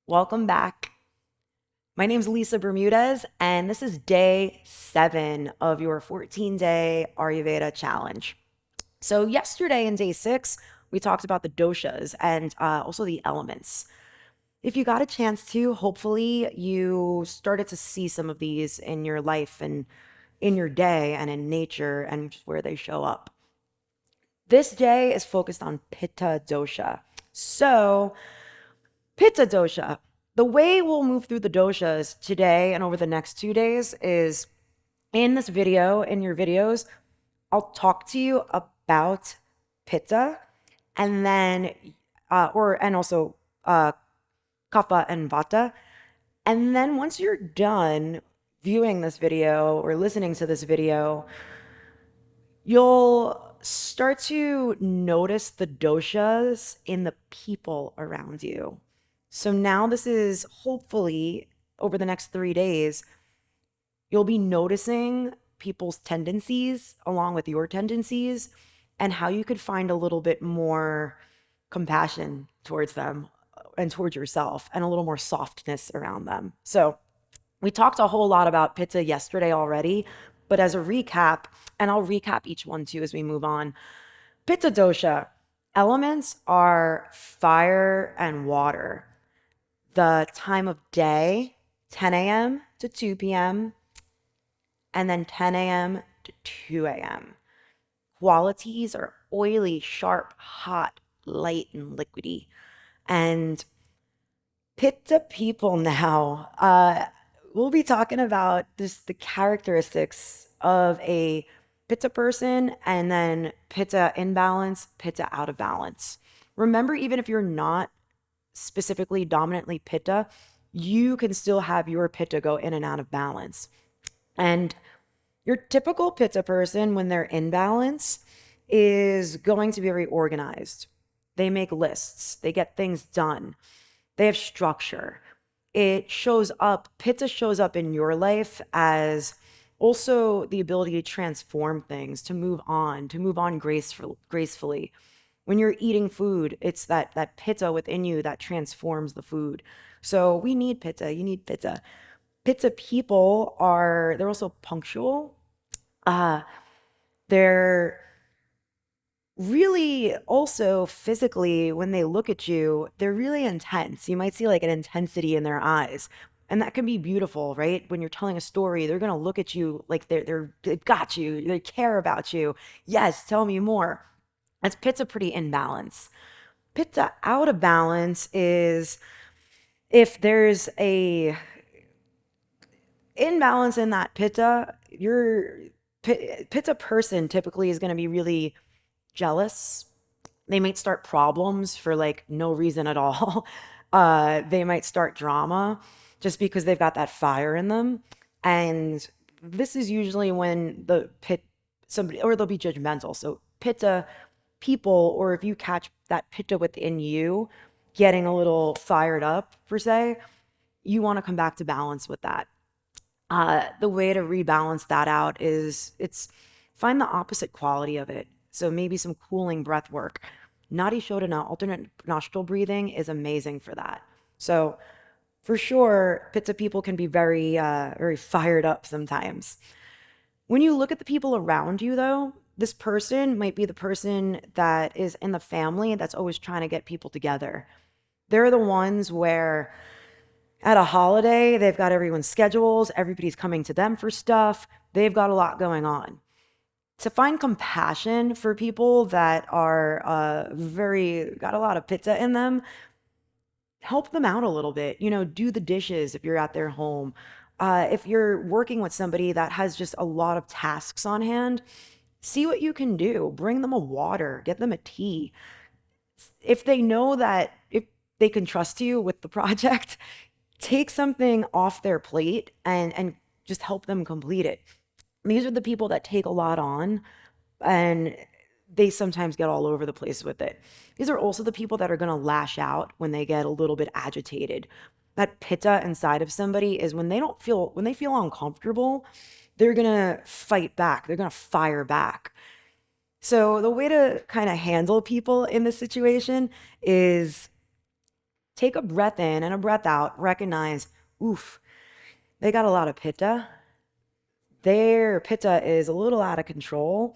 Welcome back. My name's Lisa Bermudez, and this is day 7 of your 14-day Ayurveda challenge. So, yesterday in day 6, we talked about the doshas and also the elements. If you got a chance to, hopefully you started to see some of these in your life and in your day and in nature and just where they show up. This day is focused on Pitta Dosha. So, Pitta Dosha. The way we'll move through the doshas today and over the next 2 days is in this video, in your videos, I'll talk to you about Pitta and then, and also Kapha and Vata. And then once you're done viewing this video or listening to this video, you'll start to notice the doshas in the people around you. So now this is hopefully over the next 3 days, you'll be noticing people's tendencies along with your tendencies and how you could find a little bit more compassion towards them and towards yourself and a little more softness around them. So we talked a whole lot about pitta yesterday already, but as a recap, and I'll recap each one too as we move on. Pitta dosha elements are fire and water. The time of day, 10 a.m. to 2 p.m., and then 10 a.m. to 2 a.m. Qualities are oily, sharp, hot, light, and liquidy. And Pitta people now, we'll be talking about the characteristics of a Pitta person and then Pitta in balance, Pitta out of balance. Remember, even if you're not specifically dominantly Pitta, you can still have your Pitta go in and out of balance. And your typical Pitta person, when they're in balance, is going to be very organized. They make lists, they get things done, they have structure. It shows up, Pitta shows up in your life as also the ability to transform things, to move on gracefully. When you're eating food, it's that Pitta within you that transforms the food. So we need Pitta, you need Pitta. Pitta people they're also punctual. Uh, they're really also physically, when they look at you, they're really intense. You might see like an intensity in their eyes. And that can be beautiful, right? When you're telling a story, they're gonna look at you like they've got you, they care about you. Yes, tell me more. That's Pitta pretty in balance. Pitta out of balance is if there's a imbalance in that Pitta, your Pitta person typically is going to be really jealous. They might start problems for like no reason at all. They might start drama just because they've got that fire in them. And this is usually when somebody, or they'll be judgmental. So Pitta people, or if you catch that Pitta within you getting a little fired up, per se, you want to come back to balance with that. The way to rebalance that out is it's find the opposite quality of it. So maybe some cooling breath work. Nadi Shodhana, alternate nostril breathing, is amazing for that. So for sure, Pitta people can be very fired up sometimes. When you look at the people around you, though, this person might be the person that is in the family that's always trying to get people together. They're the ones where at a holiday, they've got everyone's schedules, everybody's coming to them for stuff, they've got a lot going on. To find compassion for people that are got a lot of pitta in them, help them out a little bit. Do the dishes if you're at their home. If you're working with somebody that has just a lot of tasks on hand, see what you can do. Bring them a water, get them a tea. If they know that if they can trust you with the project, take something off their plate and just help them complete it. These are the people that take a lot on and they sometimes get all over the place with it. These are also the people that are going to lash out when they get a little bit agitated. That pitta inside of somebody is when they feel uncomfortable, they're going to fight back. They're going to fire back. So the way to kind of handle people in this situation is Take a breath in and a breath out. Recognize, oof, they got a lot of pitta. Their pitta is a little out of control.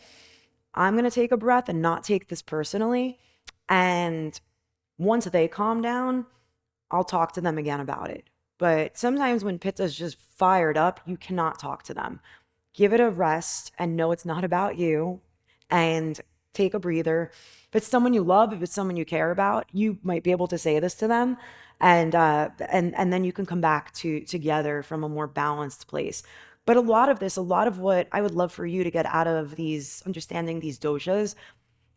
I'm going to take a breath and not take this personally. And once they calm down, I'll talk to them again about it. But sometimes when pitta's just fired up, you cannot talk to them. Give it a rest and know it's not about you, and take a breather. If it's someone you love, if it's someone you care about, you might be able to say this to them, and then you can come back to together from a more balanced place. But a lot of what I would love for you to get out of these understanding these doshas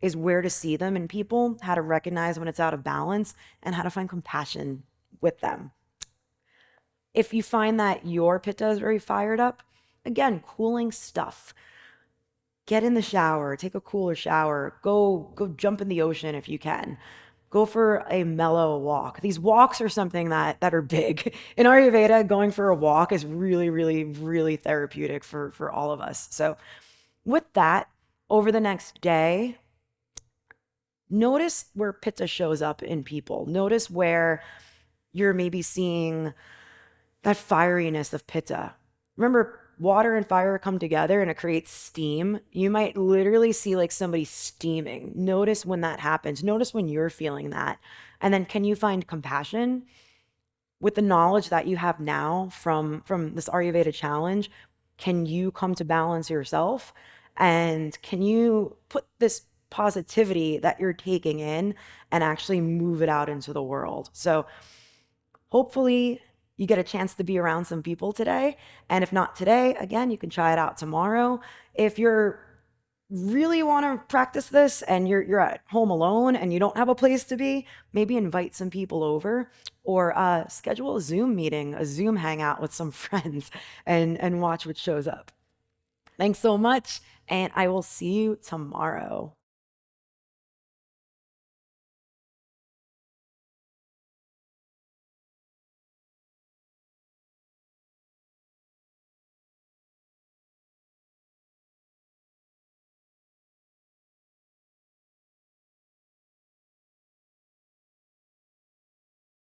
is where to see them in people, how to recognize when it's out of balance, and how to find compassion with them. If you find that your pitta is very fired up, again, cooling stuff. Get in the shower, take a cooler shower, go jump in the ocean if you can. Go for a mellow walk. These walks are something that are big. In Ayurveda, going for a walk is really, really, really therapeutic for all of us. So with that, over the next day, notice where pitta shows up in people. Notice where you're maybe seeing that fieriness of pitta. Remember, water and fire come together and it creates steam. You might literally see like somebody steaming. Notice when that happens. Notice when you're feeling that. And then can you find compassion with the knowledge that you have now from this Ayurveda challenge? Can you come to balance yourself? And can you put this positivity that you're taking in and actually move it out into the world? So hopefully you get a chance to be around some people today. And if not today, again, you can try it out tomorrow. If you're really want to practice this and you're at home alone and you don't have a place to be, maybe invite some people over, or schedule a Zoom meeting, a Zoom hangout with some friends, and watch what shows up. Thanks so much, and I will see you tomorrow.